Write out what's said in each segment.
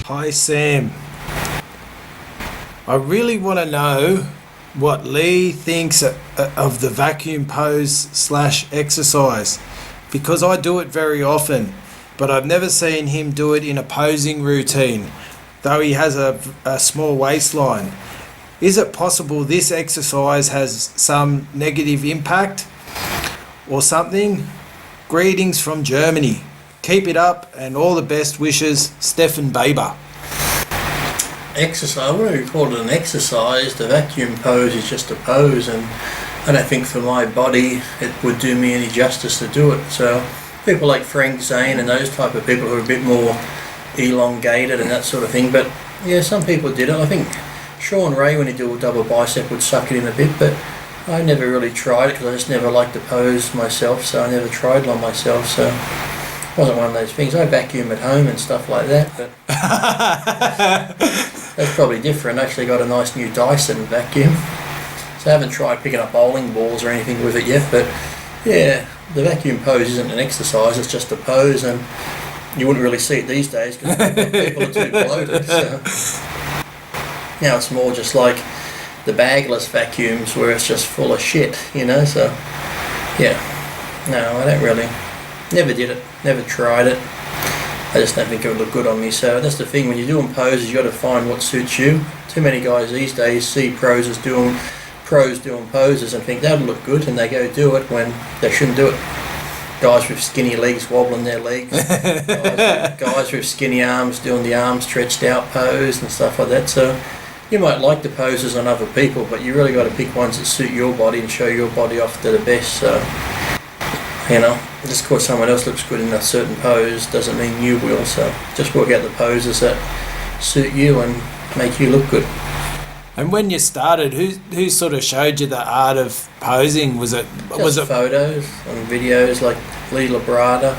Hi Sam. I really want to know what Lee thinks of the vacuum pose / exercise, because I do it very often, but I've never seen him do it in a posing routine, though he has a small waistline. Is it possible this exercise has some negative impact or something? Greetings from Germany. Keep it up and all the best wishes, Stefan Baber. Exercise, I wouldn't really call it an exercise. The vacuum pose is just a pose, and I don't think for my body it would do me any justice to do it. So people like Frank Zane and those type of people who are a bit more elongated and that sort of thing, but yeah, some people did it. I think Sean Ray, when he did a double bicep, would suck it in a bit, but I never really tried it because I just never liked the pose myself, so I never tried it on myself, so it wasn't one of those things. I vacuum at home and stuff like that, but that's probably different. I actually got a nice new Dyson vacuum, so I haven't tried picking up bowling balls or anything with it yet, but yeah, the vacuum pose isn't an exercise, it's just a pose, and you wouldn't really see it these days because people are too bloated, so now it's more just like the bagless vacuums where it's just full of shit, you know, so yeah, no, I don't really, never did it, never tried it. I just don't think it would look good on me. So that's the thing, when you're doing poses, you got to find what suits you. Too many guys these days see pros doing poses and think that'll look good, and they go do it when they shouldn't do it. Guys with skinny legs wobbling their legs, guys with skinny arms doing the arm stretched out pose and stuff like that. So you might like the poses on other people, but you really got to pick ones that suit your body and show your body off to the best. So, you know, just because someone else looks good in a certain pose doesn't mean you will. So just work out the poses that suit you and make you look good. And when you started, who sort of showed you the art of posing? Was it photos and videos like Lee Labrada,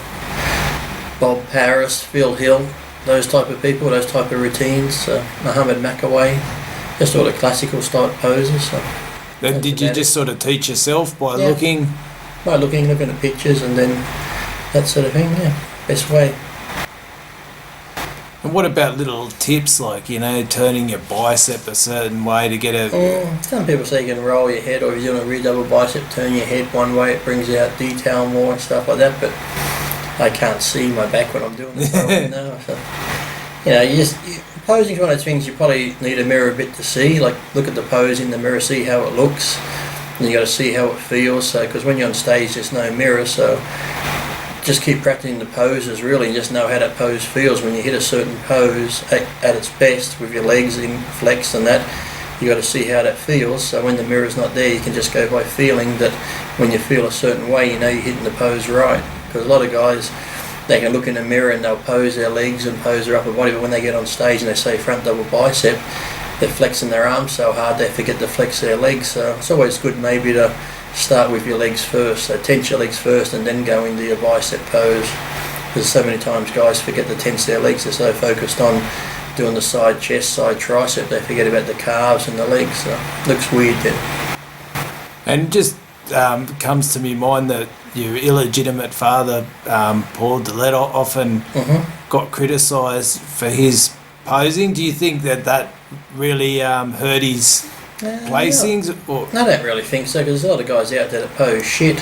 Bob Paris, Phil Hill, those type of people, those type of routines, Mohammed Makaway, just all the classical style poses. So then did you just sort of teach yourself by looking? By looking at pictures and then that sort of thing, yeah, best way. And what about little tips like, you know, turning your bicep a certain way to get a... some people say you can roll your head, or if you're doing a rear double bicep, turn your head one way, it brings out detail more and stuff like that, but I can't see my back when I'm doing it now. So, you know, posing is one of those things you probably need a mirror a bit to see, like look at the pose in the mirror, see how it looks, and you got to see how it feels, so because when you're on stage there's no mirror, so just keep practicing the poses really and just know how that pose feels. When you hit a certain pose at its best with your legs in flex and that, you got to see how that feels, so when the mirror's not there you can just go by feeling that when you feel a certain way you know you're hitting the pose right. Because a lot of guys, they can look in the mirror and they'll pose their legs and pose their upper body, but when they get on stage and they say front double bicep, they're flexing their arms so hard they forget to flex their legs. So it's always good maybe to start with your legs first, so tense your legs first and then go into your bicep pose, because so many times guys forget to tense their legs. They're so focused on doing the side chest, side tricep, they forget about the calves and the legs, so it looks weird then. And just comes to me mind that your illegitimate father, Paul Dillett, often got criticised for his posing. Do you think that really hurt his placings? Or? I don't really think so, because there's a lot of guys out there that pose shit.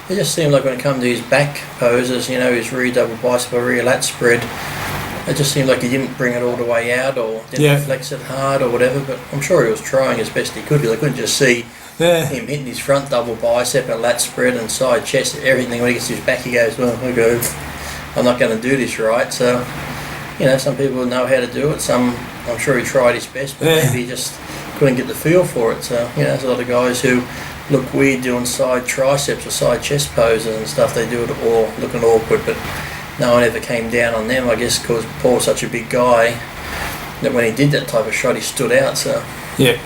It just seemed like when it comes to his back poses, you know, his rear double bicep or rear lat spread, it just seemed like he didn't bring it all the way out or didn't flex it hard or whatever, but I'm sure he was trying as best he could, because I couldn't just see him hitting his front double bicep and lat spread and side chest, everything. When he gets to his back he goes, well, I'm not going to do this right. So, you know, some people know how to do it, some, I'm sure he tried his best, but maybe he just couldn't get the feel for it. So, you know, there's a lot of guys who look weird doing side triceps or side chest poses and stuff. They do it all looking awkward, but no one ever came down on them, I guess, because Paul's such a big guy that when he did that type of shot he stood out. So yeah.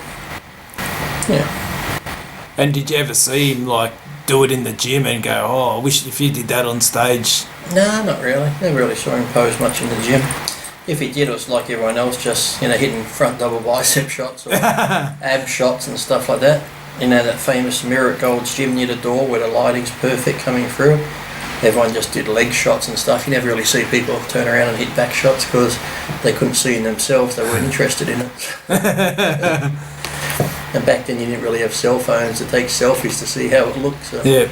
And did you ever see him like do it in the gym and go, oh, I wish if you did that on stage? No, not really. Never really saw him pose much in the gym. If he did, it was like everyone else, just, you know, hitting front double bicep shots or ab shots and stuff like that. You know, that famous mirror at Gold's Gym near the door where the lighting's perfect coming through. everyone just did leg shots and stuff. You never really see people turn around and hit back shots because they couldn't see in themselves. They weren't interested in it. And back then you didn't really have cell phones to take selfies to see how it looked. So. Yeah.